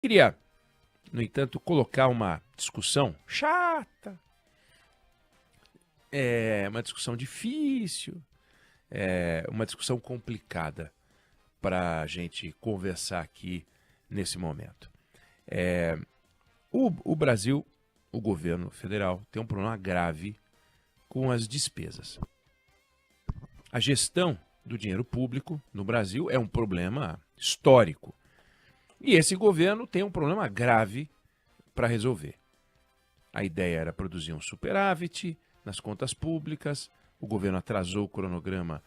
Queria, no entanto, colocar uma discussão chata, uma discussão difícil, uma discussão complicada para a gente conversar aqui nesse momento. O Brasil, o governo federal, tem um problema grave com as despesas. A gestão do dinheiro público no Brasil é um problema histórico. E esse governo tem um problema grave para resolver. A ideia era produzir um superávit nas contas públicas. O governo atrasou o cronograma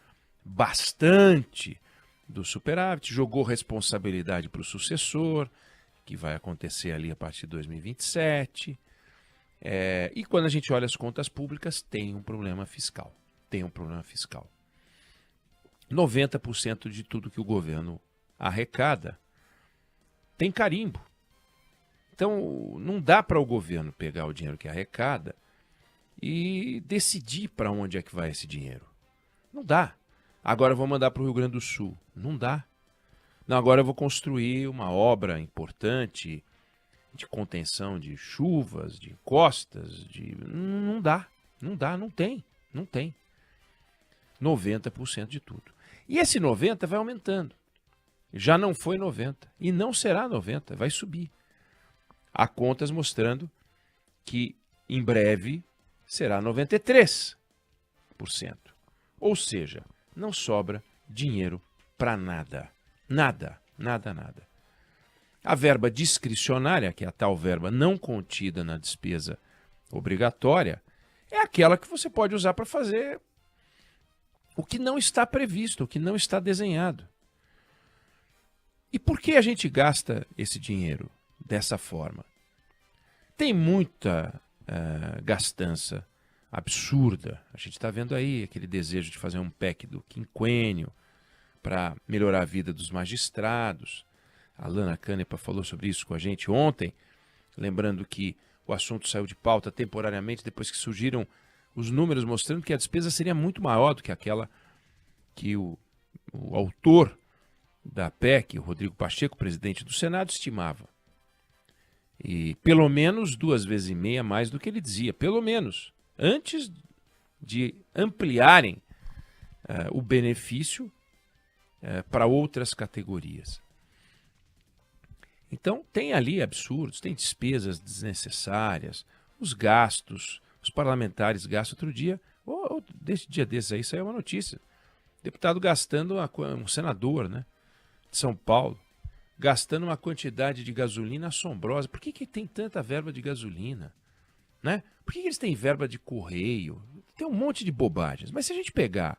bastante do superávit, jogou responsabilidade para o sucessor, que vai acontecer ali a partir de 2027. E quando a gente olha as contas públicas, tem um problema fiscal. 90% de tudo que o governo arrecada tem carimbo. Então, não dá para o governo pegar o dinheiro que arrecada e decidir para onde é que vai esse dinheiro. Não dá. Agora eu vou mandar para o Rio Grande do Sul. Não dá. Não, agora eu vou construir uma obra importante de contenção de chuvas, de encostas. Não dá. Não tem. 90% de tudo. E esse 90% vai aumentando. Já não foi 90% e não será 90%, vai subir. Há contas mostrando que em breve será 93%. Ou seja, não sobra dinheiro para nada. Nada. A verba discricionária, que é a tal verba não contida na despesa obrigatória, é aquela que você pode usar para fazer o que não está previsto, o que não está desenhado. E por que a gente gasta esse dinheiro dessa forma? Tem muita gastança absurda. A gente está vendo aí aquele desejo de fazer um PEC do quinquênio para melhorar a vida dos magistrados. A Lana Canepa falou sobre isso com a gente ontem, lembrando que o assunto saiu de pauta temporariamente depois que surgiram os números mostrando que a despesa seria muito maior do que aquela que o autor da PEC, o Rodrigo Pacheco, presidente do Senado, estimava. E pelo menos 2,5 vezes mais do que ele dizia, pelo menos, antes de ampliarem o benefício para outras categorias. Então tem ali absurdos, tem despesas desnecessárias, os gastos, os parlamentares gastam outro dia, ou desse dia desses aí saiu uma notícia, deputado gastando, um senador, né, de São Paulo, gastando uma quantidade de gasolina assombrosa. Por que tem tanta verba de gasolina? Né? Por que eles têm verba de correio? Tem um monte de bobagens. Mas se a gente pegar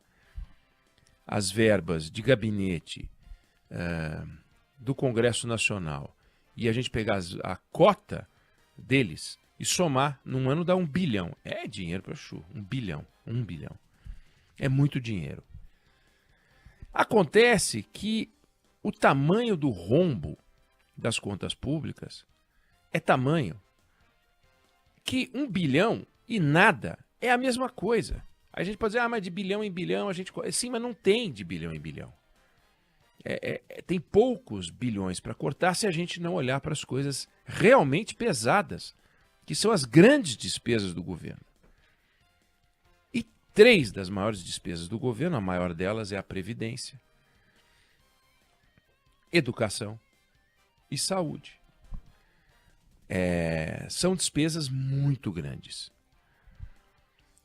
as verbas de gabinete do Congresso Nacional e a gente pegar a cota deles e somar, num ano dá 1 bilhão. É dinheiro para chu, 1 bilhão. É muito dinheiro. Acontece que o tamanho do rombo das contas públicas é tamanho que 1 bilhão e nada é a mesma coisa. A gente pode dizer, mas de bilhão em bilhão a gente... Sim, mas não tem de bilhão em bilhão. Tem poucos bilhões para cortar se a gente não olhar para as coisas realmente pesadas, que são as grandes despesas do governo. E 3 das maiores despesas do governo, a maior delas é a Previdência, educação e saúde. São despesas muito grandes.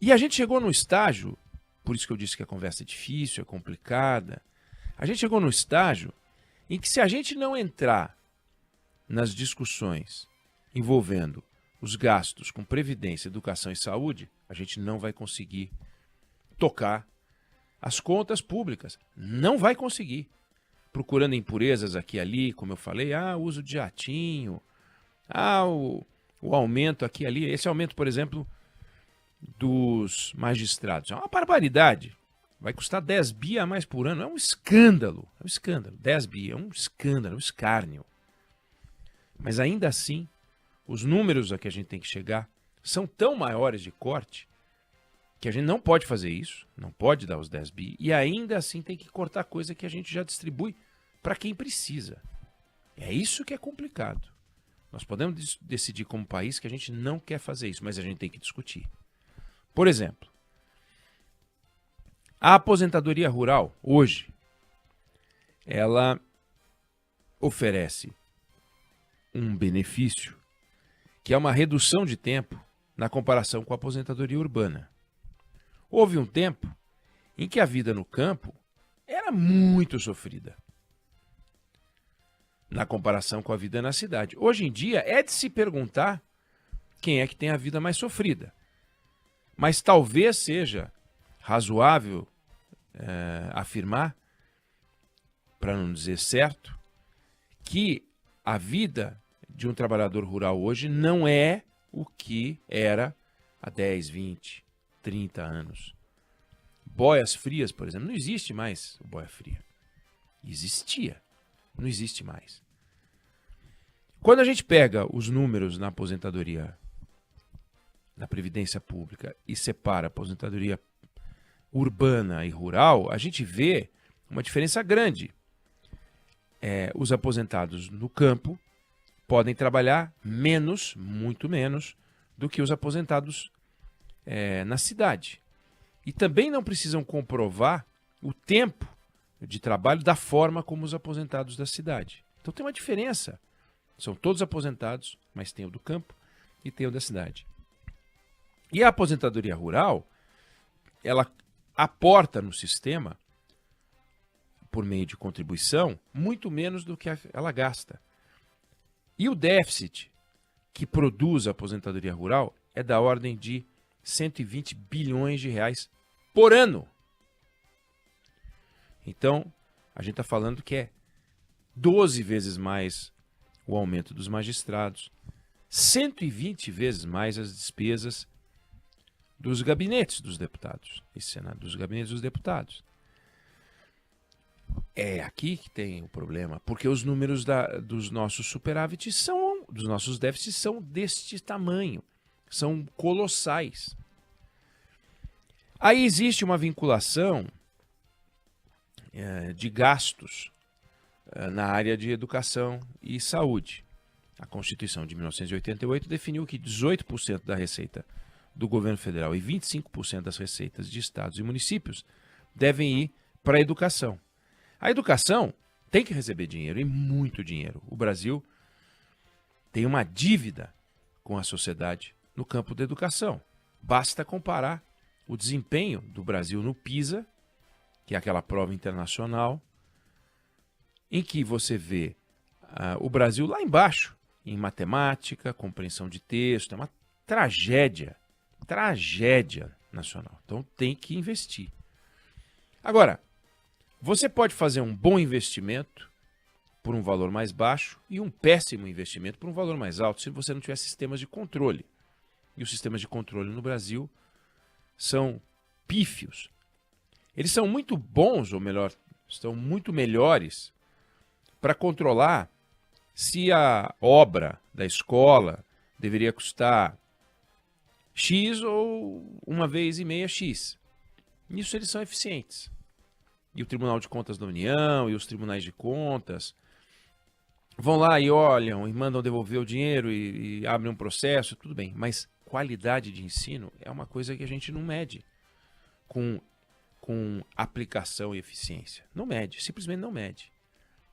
E a gente chegou num estágio, por isso que eu disse que a conversa é difícil, é complicada, a gente chegou num estágio em que se a gente não entrar nas discussões envolvendo os gastos com previdência, educação e saúde, a gente não vai conseguir tocar as contas públicas. Não vai conseguir. Procurando impurezas aqui e ali, como eu falei, uso de jatinho, o aumento aqui e ali. Esse aumento, por exemplo, dos magistrados. É uma barbaridade. Vai custar 10 bi a mais por ano. É um escândalo. 10 bi é um escândalo, um escárnio. Mas ainda assim, os números a que a gente tem que chegar são tão maiores de corte que a gente não pode fazer isso, não pode dar os 10 bi, e ainda assim tem que cortar coisa que a gente já distribui para quem precisa. É isso que é complicado. Nós podemos decidir como país que a gente não quer fazer isso, mas a gente tem que discutir. Por exemplo, a aposentadoria rural, hoje, ela oferece um benefício que é uma redução de tempo na comparação com a aposentadoria urbana. Houve um tempo em que a vida no campo era muito sofrida na comparação com a vida na cidade. Hoje em dia é de se perguntar quem é que tem a vida mais sofrida. Mas talvez seja razoável afirmar, para não dizer certo, que a vida de um trabalhador rural hoje não é o que era há 10, 20, 30 anos. Boias frias, por exemplo, não existe mais o boia fria. Existia, não existe mais. Quando a gente pega os números na aposentadoria, na Previdência Pública, e separa a aposentadoria urbana e rural, a gente vê uma diferença grande. Os aposentados no campo podem trabalhar menos, muito menos, do que os aposentados na cidade. E também não precisam comprovar o tempo de trabalho da forma como os aposentados da cidade. Então tem uma diferença. São todos aposentados, mas tem o do campo e tem o da cidade. E a aposentadoria rural, ela aporta no sistema, por meio de contribuição, muito menos do que ela gasta. E o déficit que produz a aposentadoria rural é da ordem de 120 bilhões de reais por ano. Então, a gente está falando que é 12 vezes mais o aumento dos magistrados, 120 vezes mais as despesas dos gabinetes dos deputados e Senado, dos gabinetes dos deputados. É aqui que tem o problema, porque os números dos nossos superávites dos nossos déficits são deste tamanho, são colossais. Aí existe uma vinculação de gastos na área de educação e saúde. A Constituição de 1988 definiu que 18% da receita do governo federal e 25% das receitas de estados e municípios devem ir para a educação. A educação tem que receber dinheiro, e muito dinheiro. O Brasil tem uma dívida com a sociedade no campo da educação. Basta comparar o desempenho do Brasil no PISA, que é aquela prova internacional, em que você vê o Brasil lá embaixo, em matemática, compreensão de texto. É uma tragédia nacional. Então tem que investir. Agora, você pode fazer um bom investimento por um valor mais baixo e um péssimo investimento por um valor mais alto se você não tiver sistemas de controle. E os sistemas de controle no Brasil são pífios. Eles são muito bons, ou melhor, estão muito melhores para controlar se a obra da escola deveria custar X ou 1,5 vezes X. Nisso eles são eficientes. E o Tribunal de Contas da União e os tribunais de contas vão lá e olham e mandam devolver o dinheiro e abrem um processo, tudo bem. Mas qualidade de ensino é uma coisa que a gente não mede com aplicação e eficiência. Não mede, simplesmente não mede.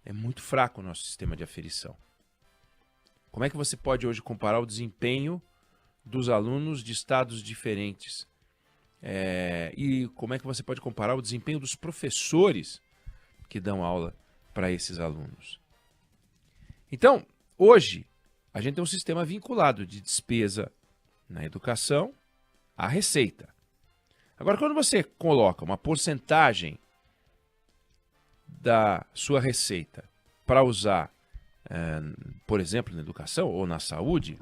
É muito fraco o nosso sistema de aferição. Como é que você pode hoje comparar o desempenho dos alunos de estados diferentes? E como é que você pode comparar o desempenho dos professores que dão aula para esses alunos? Então, hoje, a gente tem um sistema vinculado de despesa na educação à receita. Agora, quando você coloca uma porcentagem da sua receita para usar, por exemplo, na educação ou na saúde,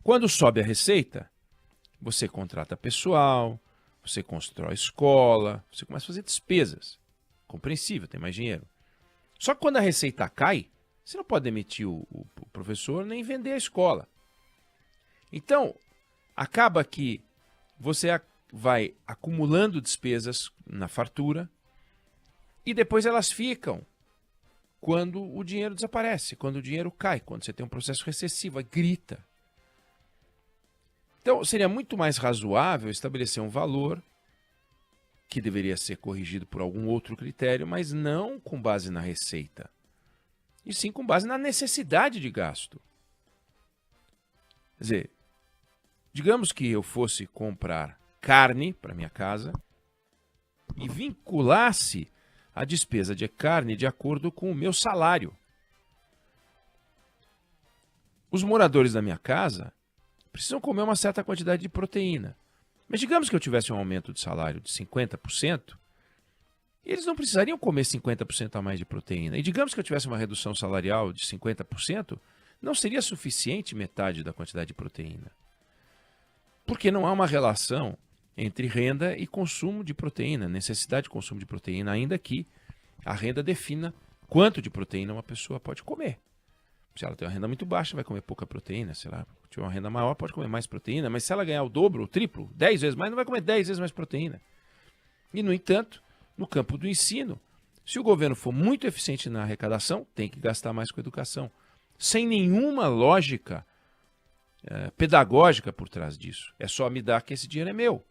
quando sobe a receita, você contrata pessoal, você constrói escola, você começa a fazer despesas. Compreensível, tem mais dinheiro. Só que quando a receita cai, você não pode demitir o professor nem vender a escola. Então, acaba que você vai acumulando despesas na fartura e depois elas ficam quando o dinheiro desaparece, quando o dinheiro cai, quando você tem um processo recessivo, aí grita. Então, seria muito mais razoável estabelecer um valor que deveria ser corrigido por algum outro critério, mas não com base na receita, e sim com base na necessidade de gasto. Quer dizer, digamos que eu fosse comprar carne para minha casa e vinculasse a despesa de carne de acordo com o meu salário. Os moradores da minha casa precisam comer uma certa quantidade de proteína. Mas digamos que eu tivesse um aumento de salário de 50%, eles não precisariam comer 50% a mais de proteína. E digamos que eu tivesse uma redução salarial de 50%, não seria suficiente metade da quantidade de proteína. Porque não há uma relação entre renda e consumo de proteína, necessidade de consumo de proteína, ainda que a renda defina quanto de proteína uma pessoa pode comer. Se ela tem uma renda muito baixa, vai comer pouca proteína. Se ela tiver uma renda maior, pode comer mais proteína. Mas se ela ganhar o dobro, o triplo, 10 vezes mais, não vai comer 10 vezes mais proteína. E, no entanto, no campo do ensino, se o governo for muito eficiente na arrecadação, tem que gastar mais com educação. Sem nenhuma lógica pedagógica por trás disso. É só me dar que esse dinheiro é meu.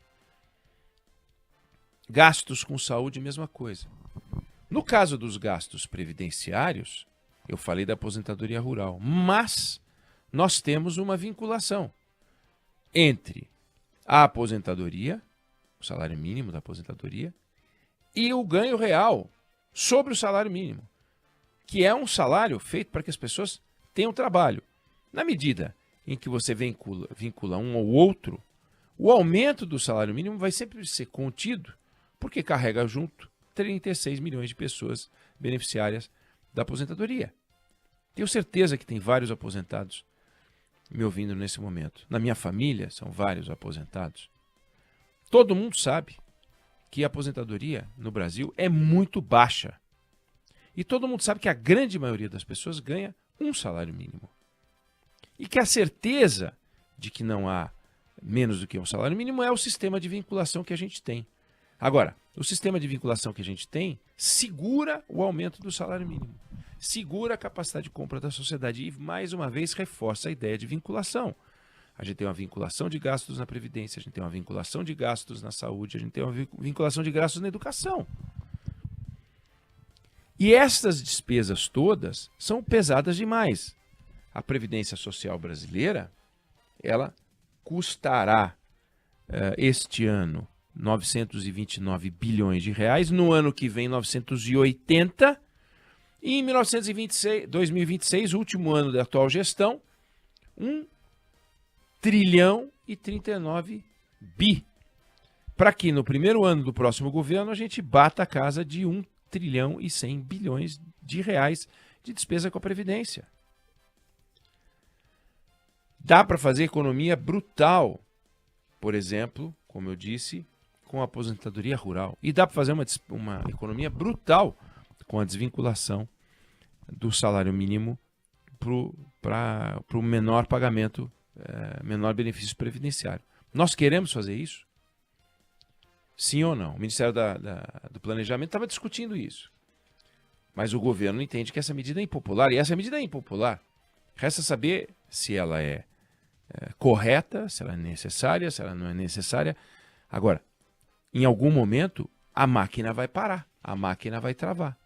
Gastos com saúde, mesma coisa. No caso dos gastos previdenciários, eu falei da aposentadoria rural, mas nós temos uma vinculação entre a aposentadoria, o salário mínimo da aposentadoria, e o ganho real sobre o salário mínimo, que é um salário feito para que as pessoas tenham trabalho. Na medida em que você vincula um ao outro, o aumento do salário mínimo vai sempre ser contido, porque carrega junto 36 milhões de pessoas beneficiárias da aposentadoria. Tenho certeza que tem vários aposentados me ouvindo nesse momento. Na minha família, são vários aposentados. Todo mundo sabe que a aposentadoria no Brasil é muito baixa. E todo mundo sabe que a grande maioria das pessoas ganha um salário mínimo. E que a certeza de que não há menos do que um salário mínimo é o sistema de vinculação que a gente tem. Agora, o sistema de vinculação que a gente tem segura o aumento do salário mínimo, segura a capacidade de compra da sociedade e, mais uma vez, reforça a ideia de vinculação. A gente tem uma vinculação de gastos na Previdência, a gente tem uma vinculação de gastos na saúde, a gente tem uma vinculação de gastos na educação. E estas despesas todas são pesadas demais. A Previdência Social brasileira, ela custará este ano 929 bilhões de reais, no ano que vem 980, e em 2026, último ano da atual gestão, 1 trilhão e 39 bi. Para que no primeiro ano do próximo governo a gente bata a casa de 1 trilhão e 100 bilhões de reais de despesa com a Previdência. Dá para fazer economia brutal, por exemplo, como eu disse, com a aposentadoria rural. E dá para fazer uma economia brutal com a desvinculação do salário mínimo para o menor pagamento, menor benefício previdenciário. Nós queremos fazer isso? Sim ou não? O Ministério do Planejamento estava discutindo isso. Mas o governo entende que essa medida é impopular. E essa medida é impopular. Resta saber se ela é correta, se ela é necessária, se ela não é necessária. Agora, em algum momento, a máquina vai parar, a máquina vai travar.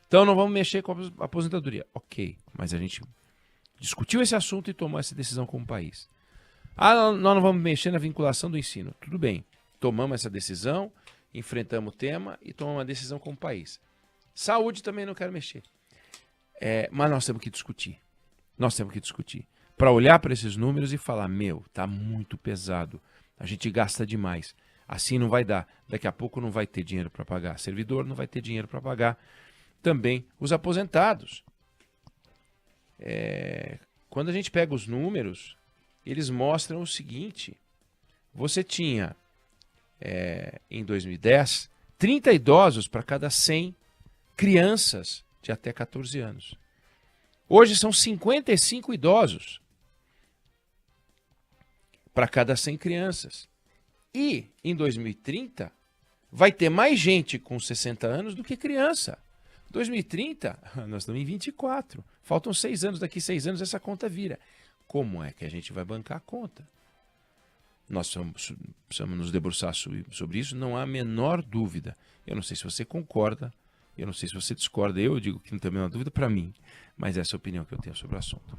Então, não vamos mexer com a aposentadoria. Ok, mas a gente discutiu esse assunto e tomou essa decisão como país. Nós não vamos mexer na vinculação do ensino. Tudo bem, tomamos essa decisão, enfrentamos o tema e tomamos uma decisão como país. Saúde também não quero mexer. Mas nós temos que discutir. Nós temos que discutir. Para olhar para esses números e falar, tá muito pesado, a gente gasta demais, assim não vai dar, daqui a pouco não vai ter dinheiro para pagar servidor, não vai ter dinheiro para pagar também os aposentados. Quando a gente pega os números, eles mostram o seguinte, você tinha, em 2010, 30 idosos para cada 100 crianças de até 14 anos. Hoje são 55 idosos para cada 100 crianças. E, em 2030, vai ter mais gente com 60 anos do que criança. 2030, nós estamos em 24. Faltam 6 anos, daqui 6 anos essa conta vira. Como é que a gente vai bancar a conta? Nós precisamos nos debruçar sobre isso, não há a menor dúvida. Eu não sei se você concorda, eu não sei se você discorda, eu digo que não tem a menor dúvida para mim, mas essa é a opinião que eu tenho sobre o assunto.